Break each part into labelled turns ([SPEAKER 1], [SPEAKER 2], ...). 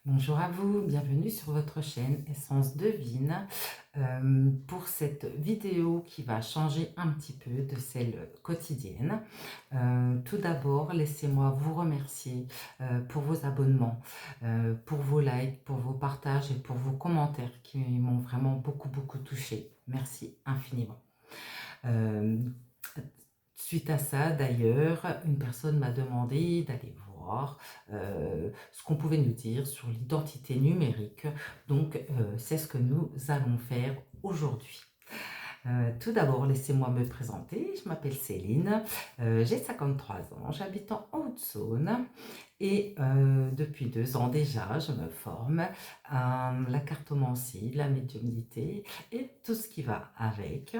[SPEAKER 1] Bonjour à vous, bienvenue sur votre chaîne Essence Divine pour cette vidéo qui va changer un petit peu de celle quotidienne. Tout d'abord, laissez-moi vous remercier pour vos abonnements, pour vos likes, pour vos partages et pour vos commentaires qui m'ont vraiment beaucoup touché. Merci infiniment. Euh, Suite à ça, d'ailleurs, une personne m'a demandé d'aller voir ce qu'on pouvait nous dire sur l'identité numérique. Donc, c'est ce que nous allons faire aujourd'hui. Tout d'abord, laissez-moi me présenter. Je m'appelle Céline, j'ai 53 ans, j'habite en Haute-Saône et depuis 2 ans déjà, je me forme à la cartomancie, la médiumnité et tout ce qui va avec.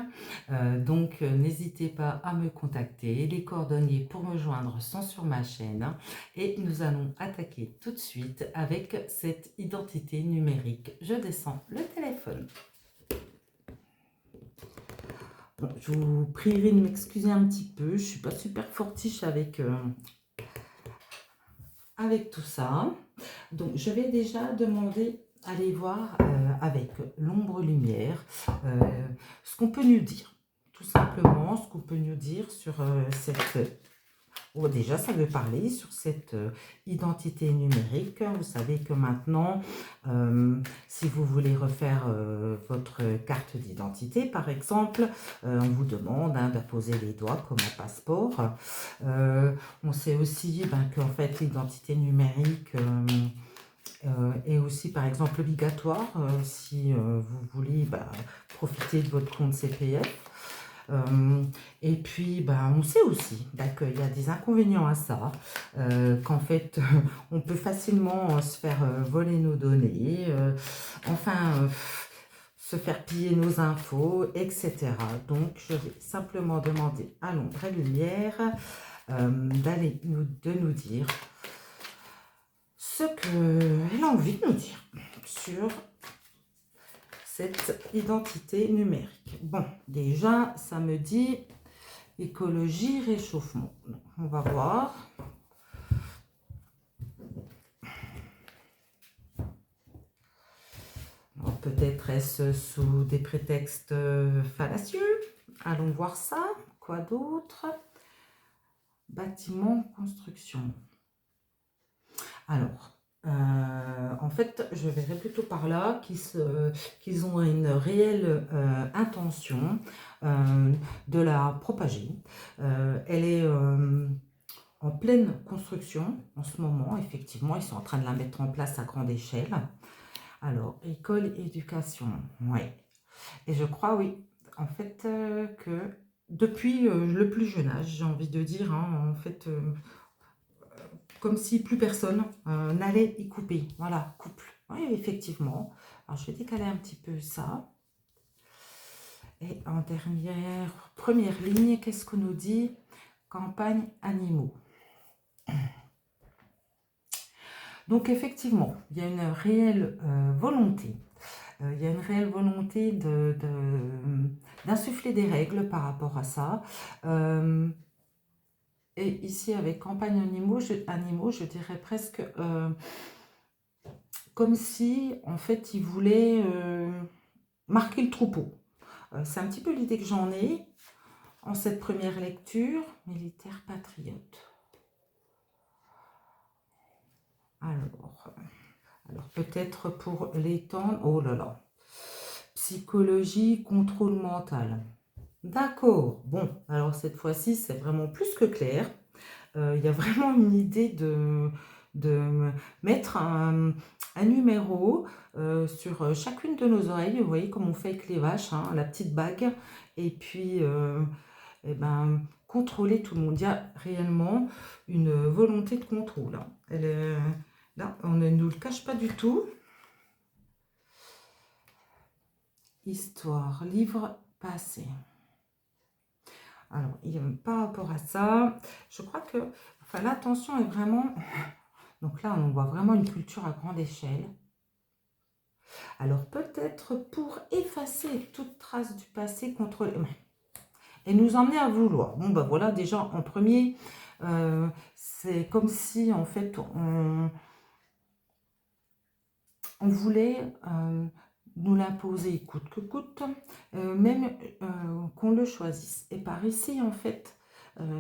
[SPEAKER 1] Donc, n'hésitez pas à me contacter. Les coordonnées pour me joindre sont sur ma chaîne et nous allons attaquer tout de suite avec cette identité numérique. Je descends le téléphone. Bon, je vous prierai de m'excuser un petit peu, je ne suis pas super fortiche avec tout ça. Donc, je vais déjà demander à aller voir avec l'ombre-lumière ce qu'on peut nous dire. Tout simplement, ce qu'on peut nous dire sur cette... Oh, déjà, ça veut parler sur cette identité numérique. Vous savez que maintenant, si vous voulez refaire votre carte d'identité, par exemple, on vous demande d'apposer les doigts comme un passeport. On sait aussi qu'en fait, l'identité numérique est aussi, par exemple, obligatoire si vous voulez profiter de votre compte CPF. Et puis, on sait aussi qu'il y a des inconvénients à ça, qu'en fait, on peut facilement se faire voler nos données, se faire piller nos infos, etc. Donc, je vais simplement demander à l'ombre et lumière de nous dire ce qu'elle a envie de nous dire sur cette identité numérique. Bon, déjà, ça me dit écologie, réchauffement. On va voir. Peut-être est-ce sous des prétextes fallacieux. Allons voir ça. Quoi d'autre? Bâtiment, construction. Alors, en fait, je verrais plutôt par là qu'ils ont une réelle intention de la propager. Elle est en pleine construction en ce moment. Effectivement, ils sont en train de la mettre en place à grande échelle. Alors, école, éducation, oui. Et je crois, oui, en fait, que depuis le plus jeune âge, j'ai envie de dire, en fait, comme si plus personne n'allait y couper. Voilà, couple. Oui, effectivement. Alors, je vais décaler un petit peu ça. Et en première ligne, qu'est-ce qu'on nous dit? Campagne animaux. Donc, effectivement, il y a une réelle volonté. Il y a une réelle volonté d'insuffler des règles par rapport à ça. Et ici, avec campagne animaux, je dirais presque comme si, en fait, ils voulaient marquer le troupeau. C'est un petit peu l'idée que j'en ai en cette première lecture. Militaire patriote. Alors peut-être pour l'étendre. Oh là là. Psychologie, contrôle mental. D'accord. Bon, alors cette fois-ci, c'est vraiment plus que clair. Il y a vraiment une idée de mettre un numéro sur chacune de nos oreilles. Vous voyez comme on fait avec les vaches, la petite bague. Et puis, contrôler tout le monde. Il y a réellement une volonté de contrôle. Là, on ne nous le cache pas du tout. Histoire, livre passé. Alors, par rapport à ça, je crois que l'attention est vraiment... Donc là, on voit vraiment une culture à grande échelle. Alors, peut-être pour effacer toute trace du passé, contrôler... Et nous emmener à vouloir. Bon, voilà, déjà, en premier, c'est comme si, en fait, on voulait nous l'imposer coûte que coûte, même qu'on le choisisse. Et par ici, en fait,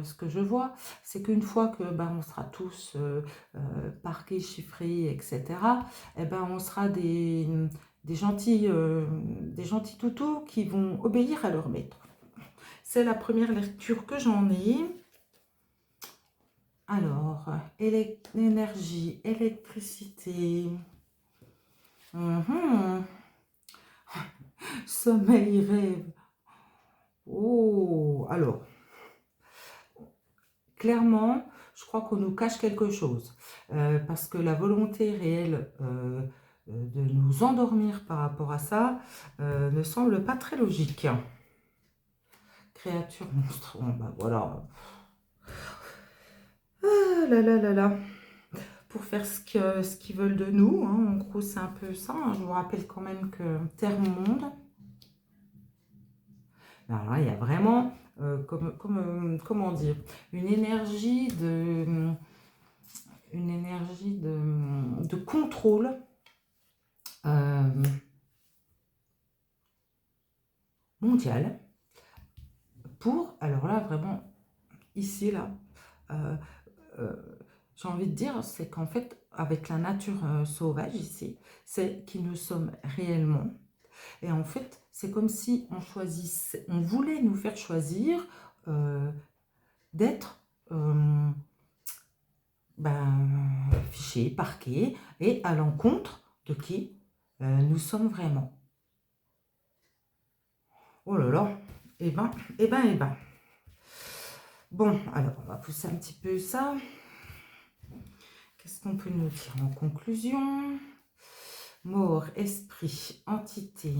[SPEAKER 1] ce que je vois, c'est qu'une fois que on sera tous parqués, chiffrés, etc., eh ben, on sera des gentils toutous qui vont obéir à leur maître. C'est la première lecture que j'en ai. Alors, énergie, électricité, sommeil, rêve. Oh, alors, clairement, je crois qu'on nous cache quelque chose. Parce que la volonté réelle de nous endormir par rapport à ça ne semble pas très logique. Créature monstre, bon, bah voilà. Ah là là là là. Pour faire ce qu'ils veulent de nous, hein. En gros, c'est un peu ça, hein. Je vous rappelle quand même que Terre-Monde, alors là, il y a vraiment, comment dire, une énergie de contrôle mondial pour, alors là, vraiment, ici, là, euh, euh, j'ai envie de dire, c'est qu'en fait, avec la nature sauvage ici, c'est qui nous sommes réellement. Et en fait, c'est comme si on choisissait, on voulait nous faire choisir d'être fichés, parqués, et à l'encontre de qui nous sommes vraiment. Oh là là, eh ben, eh ben, eh ben. Bon, alors, on va pousser un petit peu ça. Qu'est-ce qu'on peut nous dire en conclusion? Mort, esprit, entité.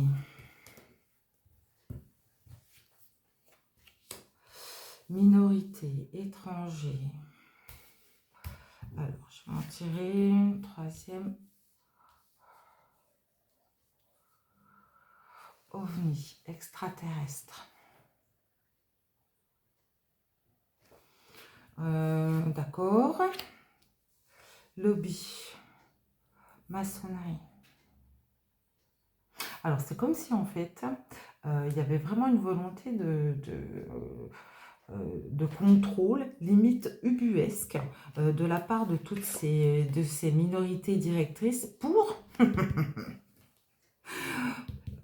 [SPEAKER 1] Minorité, étranger. Alors, je vais en tirer une troisième. OVNI, extraterrestre. D'accord. Lobby, maçonnerie. Alors, c'est comme si, en fait, il y avait vraiment une volonté de contrôle, limite ubuesque, de la part de toutes ces minorités directrices pour...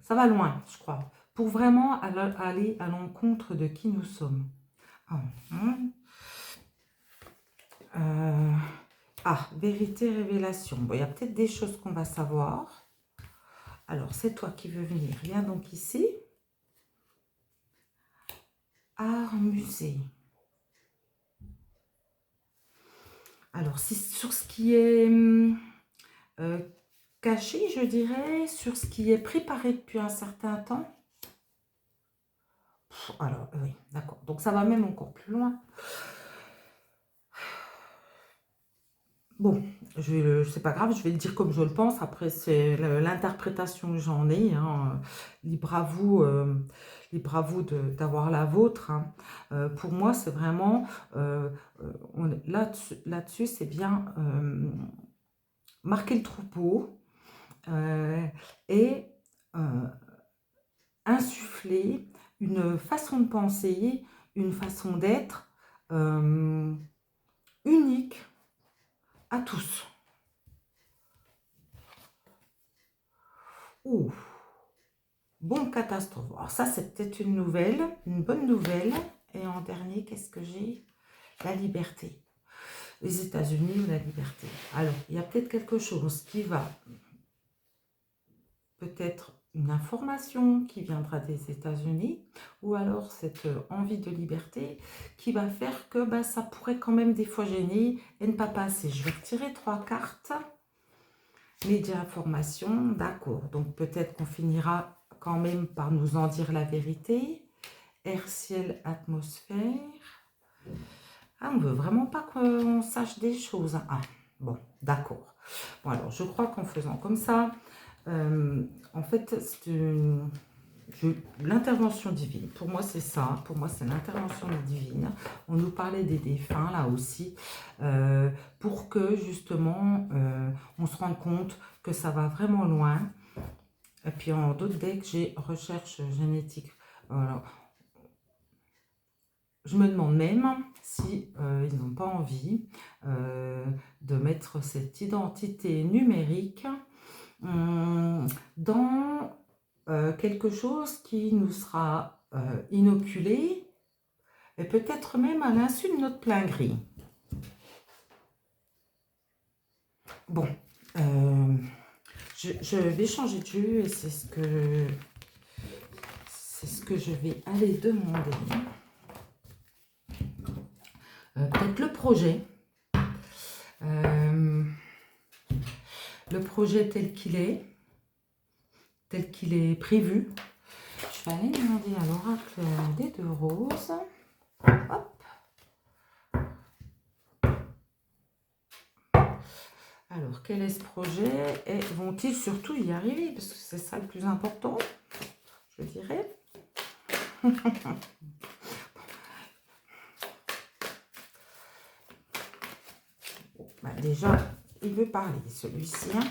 [SPEAKER 1] Ça va loin, je crois. Pour vraiment aller à l'encontre de qui nous sommes. Vérité, révélation. Bon, il y a peut-être des choses qu'on va savoir. Alors, c'est toi qui veux venir. Viens donc ici. Art, musée. Alors, si, sur ce qui est caché, je dirais, sur ce qui est préparé depuis un certain temps. Alors, oui, d'accord. Donc, ça va même encore plus loin. Bon, c'est pas grave, je vais le dire comme je le pense. Après, c'est l'interprétation que j'en ai, hein. Libre à vous d'avoir la vôtre, hein. Pour moi, c'est vraiment, là-dessus, c'est bien marquer le troupeau et insuffler une façon de penser, une façon d'être unique à tous. Ouh, bon, catastrophe. Alors ça, c'est peut-être une bonne nouvelle. Et en dernier, qu'est-ce que j'ai? La liberté. Les États-Unis ou la liberté. Alors, il y a peut-être quelque chose qui va, peut-être une information qui viendra des États-Unis, ou alors cette envie de liberté qui va faire que ça pourrait quand même des fois gêner et ne pas passer. Je vais retirer 3 cartes. Médias, information, d'accord. Donc peut-être qu'on finira quand même par nous en dire la vérité. Air, ciel, atmosphère. Ah, on veut vraiment pas qu'on sache des choses, hein. Ah, bon, d'accord. Bon, alors, je crois qu'en faisant comme ça, en fait, l'intervention divine. Pour moi, c'est ça. Pour moi, c'est l'intervention divine. On nous parlait des défunts, là aussi, pour que, justement, on se rende compte que ça va vraiment loin. Et puis, en d'autres decks, j'ai recherche génétique. Voilà. Je me demande même si ils n'ont pas envie de mettre cette identité numérique dans quelque chose qui nous sera inoculé et peut-être même à l'insu de notre plein gré. Bon, je vais changer de jeu et c'est ce que je vais aller demander. Peut-être le projet. Le projet tel qu'il est prévu. Je vais aller demander à l'oracle des deux roses. Hop. Alors, quel est ce projet et vont-ils surtout y arriver? Parce que c'est ça le plus important, je dirais. Bon, bah déjà, il veut parler, celui-ci. Hein.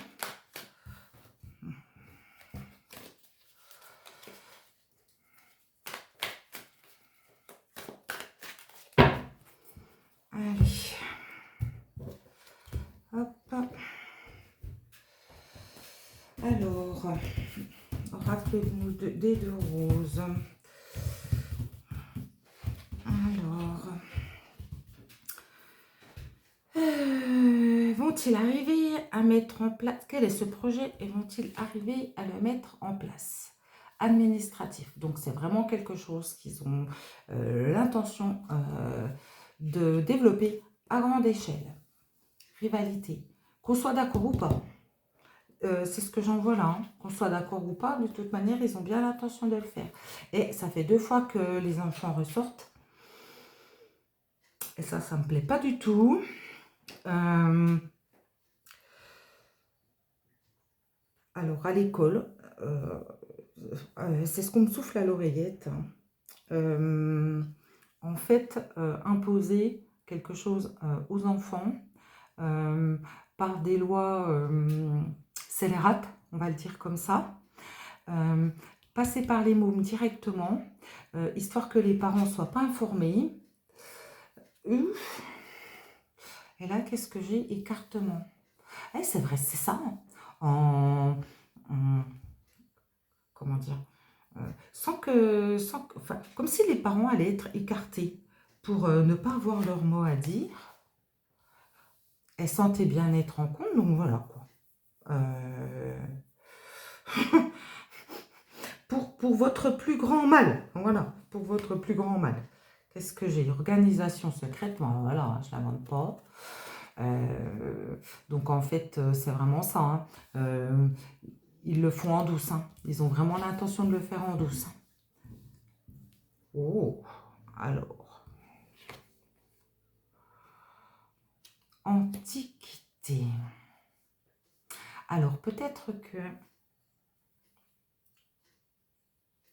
[SPEAKER 1] Allez. Hop. Alors, rappelez-nous des deux roses. Alors, vont-ils arriver à mettre en place, quel est ce projet et vont-ils arriver à le mettre en place? Administratif, donc c'est vraiment quelque chose qu'ils ont l'intention de développer à grande échelle. Rivalité, qu'on soit d'accord ou pas, c'est ce que j'en vois là, hein. Qu'on soit d'accord ou pas, de toute manière, ils ont bien l'intention de le faire. Et ça fait 2 fois que les enfants ressortent. Et ça me plaît pas du tout. Alors, à l'école, c'est ce qu'on me souffle à l'oreillette. En fait, imposer quelque chose aux enfants par des lois scélérates, on va le dire comme ça. Passer par les mômes directement, histoire que les parents ne soient pas informés. Et là, qu'est-ce que j'ai? Écartement. Eh, c'est vrai, c'est ça. Comment dire, enfin, comme si les parents allaient être écartés pour ne pas avoir leur mot à dire. Elles sentaient bien être en compte, donc voilà quoi. Pour votre plus grand mal, voilà, pour votre plus grand mal. Qu'est-ce que j'ai? Organisation secrète, bon, voilà, je ne l'invente pas. Donc en fait, c'est vraiment ça. Hein. Ils le font en douce. Hein. Ils ont vraiment l'intention de le faire en douce. Oh, alors. Antiquité. Alors, peut-être que,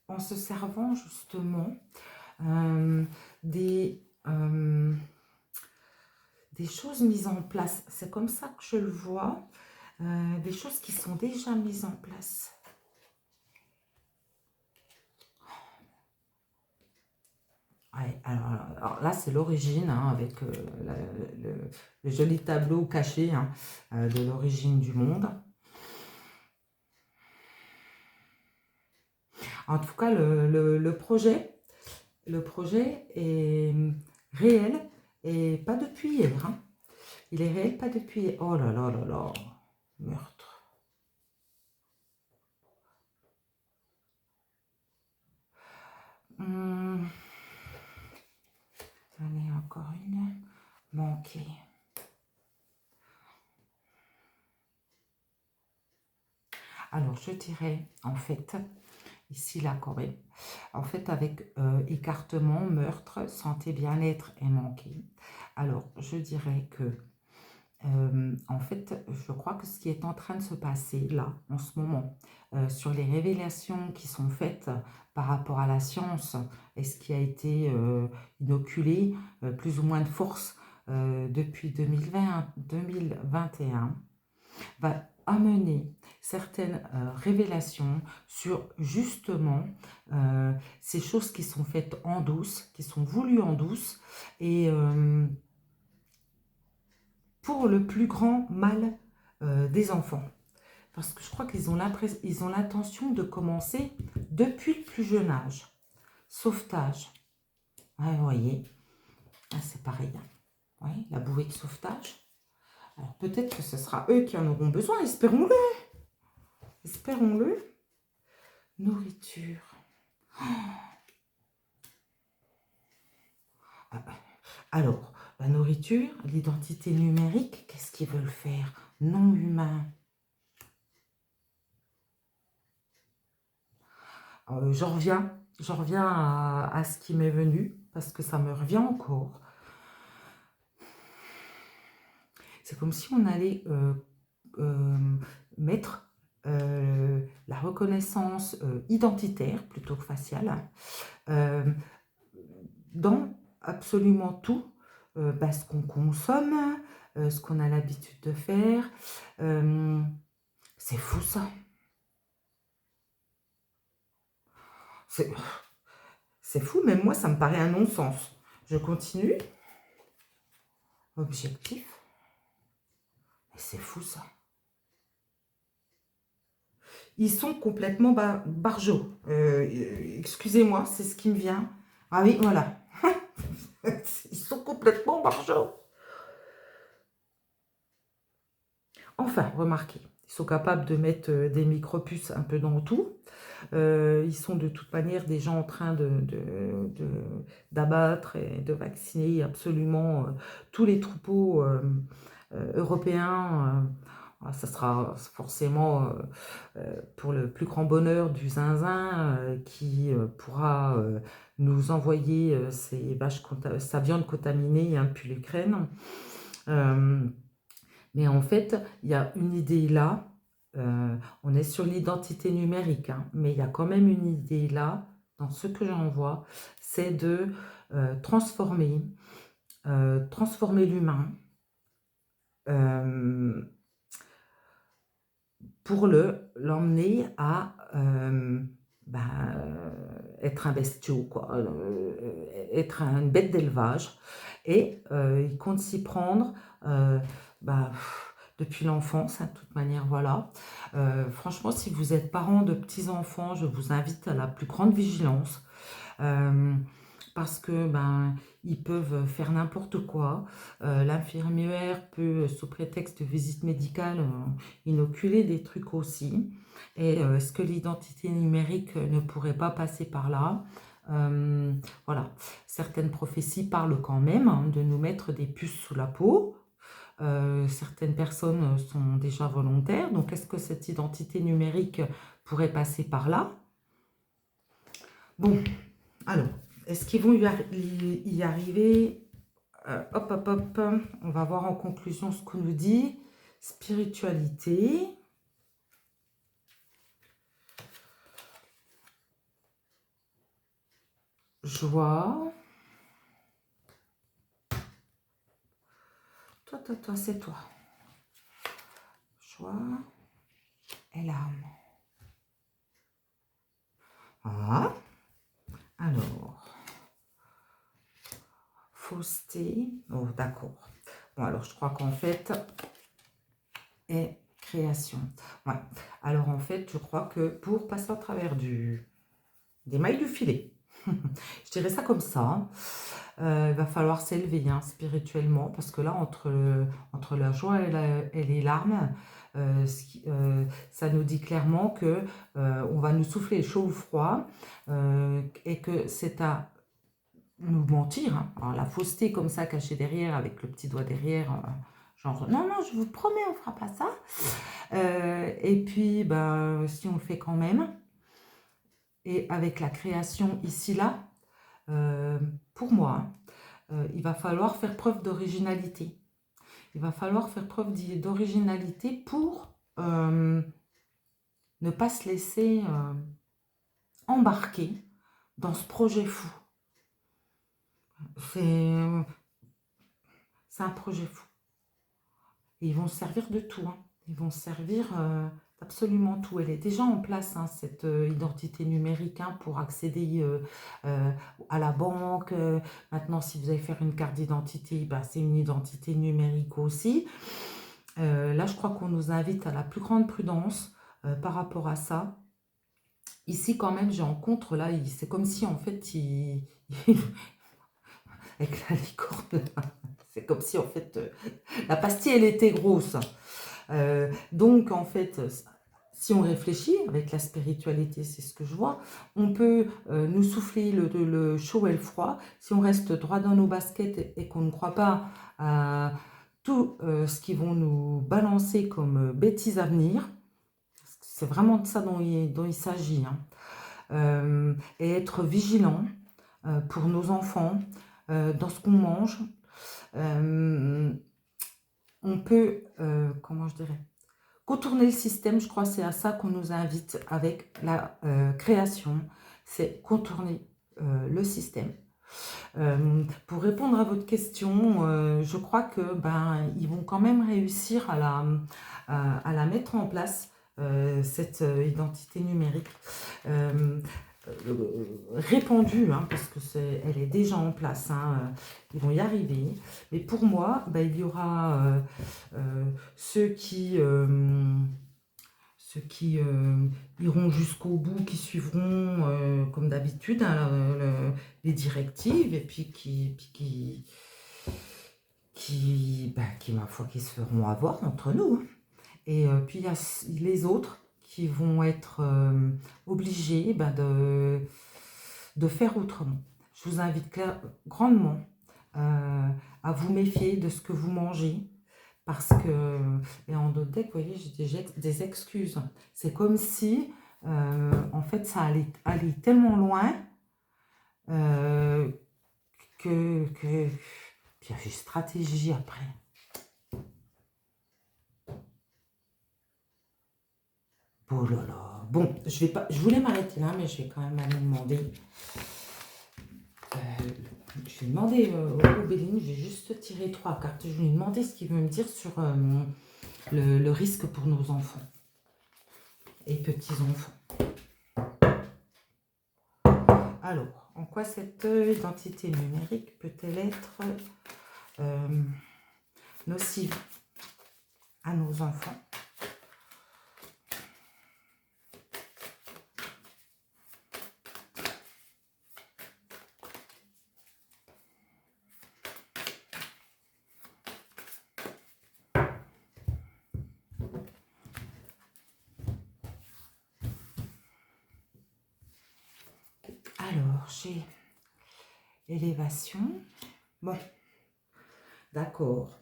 [SPEAKER 1] en se servant justement des choses mises en place, c'est comme ça que je le vois, des choses qui sont déjà mises en place. Ouais, alors là, c'est l'origine, hein, avec le joli tableau caché hein, de l'origine du monde. En tout cas, le projet est réel et pas depuis hier. Hein. Il est réel, pas depuis hier. Oh là là là là, meurtre. Allez, encore une. Manquée. Alors, je dirais, en fait, ici, là, quand même, en fait, avec écartement, meurtre, santé, bien-être et manqué. Alors, je dirais que En fait, je crois que ce qui est en train de se passer là, en ce moment, sur les révélations qui sont faites par rapport à la science et ce qui a été inoculé, plus ou moins de force depuis 2021, va amener certaines révélations sur justement ces choses qui sont faites en douce, qui sont voulues en douce, et pour le plus grand mal des enfants. Parce que je crois qu'ils ont l'intention de commencer depuis le plus jeune âge. Sauvetage. Ouais, vous voyez, ah, c'est pareil. Oui, la bouée de sauvetage. Alors peut-être que ce sera eux qui en auront besoin, espérons-le. Espérons-le. Nourriture. Alors, la nourriture, l'identité numérique, qu'est-ce qu'ils veulent faire? Non humain. J'en reviens à ce qui m'est venu, parce que ça me revient encore. C'est comme si on allait mettre la reconnaissance identitaire, plutôt que faciale, dans absolument tout, ce qu'on consomme, ce qu'on a l'habitude de faire. C'est fou ça. C'est fou, même moi, ça me paraît un non-sens. Je continue. Objectif. Mais c'est fou ça. Ils sont complètement barjots. Excusez-moi, c'est ce qui me vient. Ah oui, voilà. Ils sont complètement barjots. Enfin, remarquez, ils sont capables de mettre des micropuces un peu dans tout. Ils sont de toute manière des gens en train d'abattre et de vacciner absolument tous les troupeaux européens. Ça sera forcément pour le plus grand bonheur du zinzin qui pourra nous envoyer sa viande contaminée depuis l'Ukraine. Mais en fait, il y a une idée là. On est sur l'identité numérique, hein, mais il y a quand même une idée là, dans ce que j'en vois, c'est de transformer l'humain pour l'emmener à être un bestiau, quoi, être une bête d'élevage. Et il compte s'y prendre depuis l'enfance, hein, de toute manière, voilà. Franchement, si vous êtes parent de petits-enfants, je vous invite à la plus grande vigilance. Parce que ils peuvent faire n'importe quoi. L'infirmière peut, sous prétexte de visite médicale, inoculer des trucs aussi. Et est-ce que l'identité numérique ne pourrait pas passer par là? Voilà. Certaines prophéties parlent quand même de nous mettre des puces sous la peau. Certaines personnes sont déjà volontaires. Donc, est-ce que cette identité numérique pourrait passer par là? Bon, alors, est-ce qu'ils vont y arriver? Hop, hop, hop. On va voir en conclusion ce qu'on nous dit. Spiritualité. Joie. Toi, c'est toi. Joie et l'âme. Ah. Alors. Fausseté. Oh, d'accord. Bon, alors, je crois qu'en fait, et création. Ouais. Alors, en fait, je crois que pour passer à travers des mailles du filet, je dirais ça comme ça, il va falloir s'élever spirituellement, parce que là, entre la joie et les larmes, ça nous dit clairement que on va nous souffler chaud ou froid, et que c'est à nous mentir. Alors, la fausseté comme ça, cachée derrière, avec le petit doigt derrière, genre, non, non, je vous promets, on fera pas ça. Et puis, si on le fait quand même, et avec la création ici, là, pour moi, il va falloir faire preuve d'originalité. il va falloir faire preuve d'originalité pour ne pas se laisser embarquer dans ce projet fou. C'est un projet fou. Et ils vont se servir de tout. Hein. Ils vont se servir d'absolument tout. Elle est déjà en place, hein, cette identité numérique, hein, pour accéder à la banque. Maintenant, si vous allez faire une carte d'identité, bah, c'est une identité numérique aussi. Là, je crois qu'on nous invite à la plus grande prudence par rapport à ça. Ici, quand même, j'ai en contre, là, c'est comme si, en fait, avec la licorne, c'est comme si, en fait, la pastille, elle était grosse. Donc, en fait, si on réfléchit avec la spiritualité, c'est ce que je vois, on peut nous souffler le chaud et le froid. Si on reste droit dans nos baskets et qu'on ne croit pas à tout ce qu'ils vont nous balancer comme bêtises à venir, c'est vraiment de ça dont il s'agit. Hein. Et être vigilant pour nos enfants, dans ce qu'on mange. On peut, comment je dirais, contourner le système. Je crois que c'est à ça qu'on nous invite avec la création, c'est contourner le système. Pour répondre à votre question, je crois que ils vont quand même réussir à la mettre en place, cette identité numérique répandue, hein, parce que elle est déjà en place, hein, ils vont y arriver. Mais pour moi, il y aura ceux qui iront jusqu'au bout, qui suivront comme d'habitude, hein, les directives, et puis ma foi, qui se feront avoir entre nous. Hein. Et puis il y a les autres qui vont être obligés de faire autrement. Je vous invite grandement à vous méfier de ce que vous mangez, parce que, et en d'autres decks, vous voyez, j'ai des excuses. C'est comme si, en fait, ça allait tellement loin que puis il y a une stratégie après. Oh là là. Bon, je voulais m'arrêter là, mais je vais quand même aller demander. Je vais demander au Béline, je vais juste tirer 3 cartes. Je vais lui demander ce qu'il veut me dire sur le risque pour nos enfants et petits-enfants. Alors, en quoi cette identité numérique peut-elle être nocive à nos enfants ? Alors, j'ai élévation. Bon, d'accord.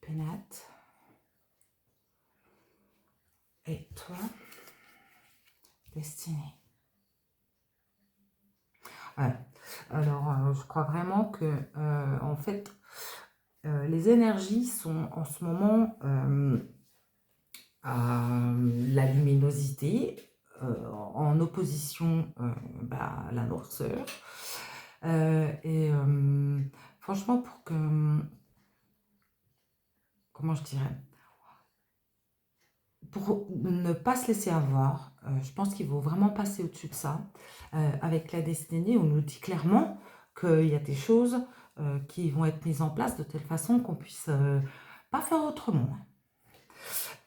[SPEAKER 1] Pénate. Et toi, destinée. Ouais. Alors, je crois vraiment que, en fait, les énergies sont en ce moment à la luminosité, en opposition à la noirceur. Et franchement, pour que, comment je dirais, pour ne pas se laisser avoir, je pense qu'il faut vraiment passer au-dessus de ça. Avec la destinée, on nous dit clairement qu'il y a des choses qui vont être mises en place de telle façon qu'on puisse pas faire autrement.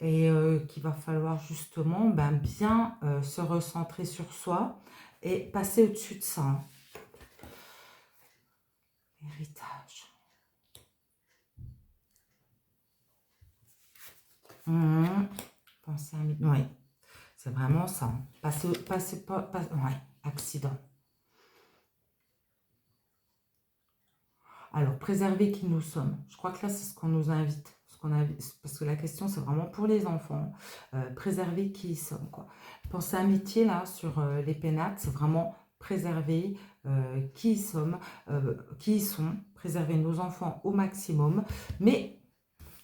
[SPEAKER 1] Et qu'il va falloir justement bien se recentrer sur soi et passer au-dessus de ça. Héritage. Pensez à... Oui, c'est vraiment ça. Ouais, accident. Alors, préserver qui nous sommes. Je crois que là, c'est ce qu'on nous invite. Parce que la question, c'est vraiment pour les enfants. Préserver qui ils sommes, quoi. Pensez à amitié, là, sur les pénates, c'est vraiment préserver qui ils sont, préserver nos enfants au maximum. Mais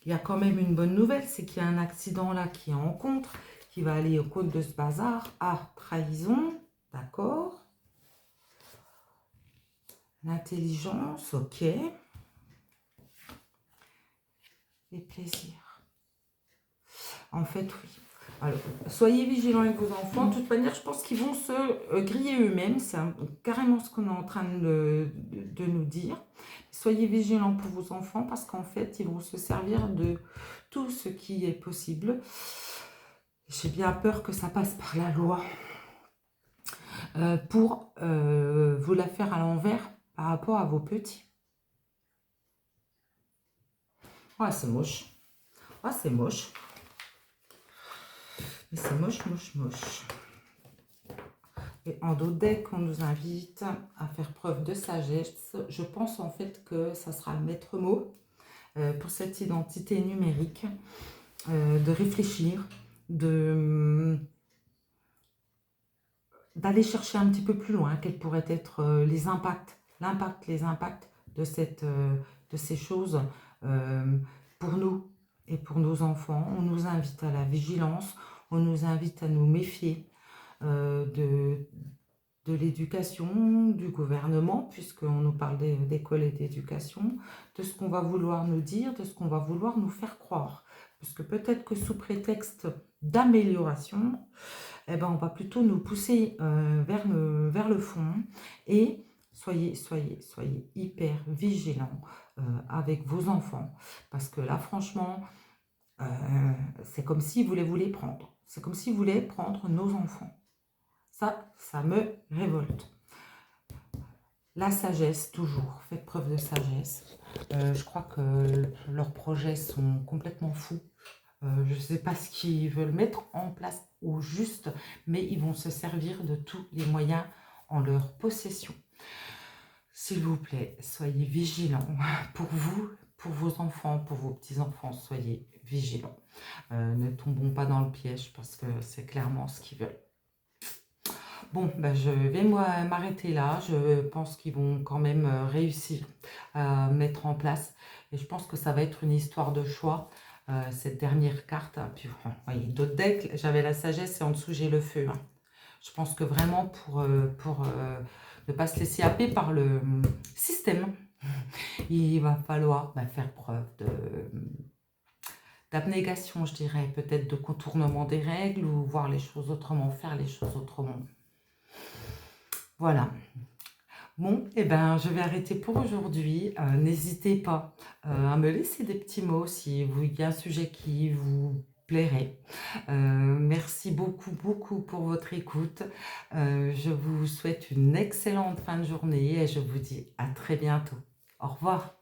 [SPEAKER 1] il y a quand même une bonne nouvelle, c'est qu'il y a un accident là qui est en contre, qui va aller au compte de ce bazar. Ah, trahison, d'accord. L'intelligence, ok. Les plaisirs. En fait, oui. Alors, soyez vigilants avec vos enfants. De toute manière, je pense qu'ils vont se griller eux-mêmes. C'est carrément ce qu'on est en train de nous dire. Soyez vigilants pour vos enfants parce qu'en fait, ils vont se servir de tout ce qui est possible. J'ai bien peur que ça passe par la loi pour vous la faire à l'envers par rapport à vos petits. Ah, c'est moche. Ah, c'est moche. Mais c'est moche, moche, moche. Et en dos de deck, on nous invite à faire preuve de sagesse. Je pense en fait que ça sera le maître mot pour cette identité numérique, de réfléchir, d'aller chercher un petit peu plus loin, quels pourraient être les impacts de, de ces choses pour nous et pour nos enfants. On nous invite à la vigilance, on nous invite à nous méfier de l'éducation, du gouvernement, puisqu'on nous parle d'école et d'éducation, de ce qu'on va vouloir nous dire, de ce qu'on va vouloir nous faire croire. Parce que peut-être que sous prétexte d'amélioration, eh ben, on va plutôt nous pousser vers le fond. Et soyez hyper vigilants avec vos enfants. Parce que là, franchement, c'est comme s'ils voulaient vous les prendre. C'est comme s'ils voulaient prendre nos enfants. Ça me révolte. La sagesse, toujours. Faites preuve de sagesse. Je crois que leurs projets sont complètement fous. Je ne sais pas ce qu'ils veulent mettre en place au juste, mais ils vont se servir de tous les moyens en leur possession. S'il vous plaît, soyez vigilants pour vous, pour vos enfants, pour vos petits-enfants. Soyez vigilants. Ne tombons pas dans le piège parce que c'est clairement ce qu'ils veulent. Bon, ben je vais m'arrêter là. Je pense qu'ils vont quand même réussir à mettre en place. Et je pense que ça va être une histoire de choix, cette dernière carte. Puis, vous voyez, d'autres decks, j'avais la sagesse et en dessous, j'ai le feu. Hein. Je pense que vraiment, pour ne pas se laisser happer par le système, il va falloir faire preuve d'abnégation, je dirais, peut-être de contournement des règles ou voir les choses autrement, faire les choses autrement. Voilà. Bon, eh ben, je vais arrêter pour aujourd'hui. N'hésitez pas à me laisser des petits mots si il y a un sujet qui vous plairait. Merci beaucoup, beaucoup pour votre écoute. Je vous souhaite une excellente fin de journée et je vous dis à très bientôt. Au revoir.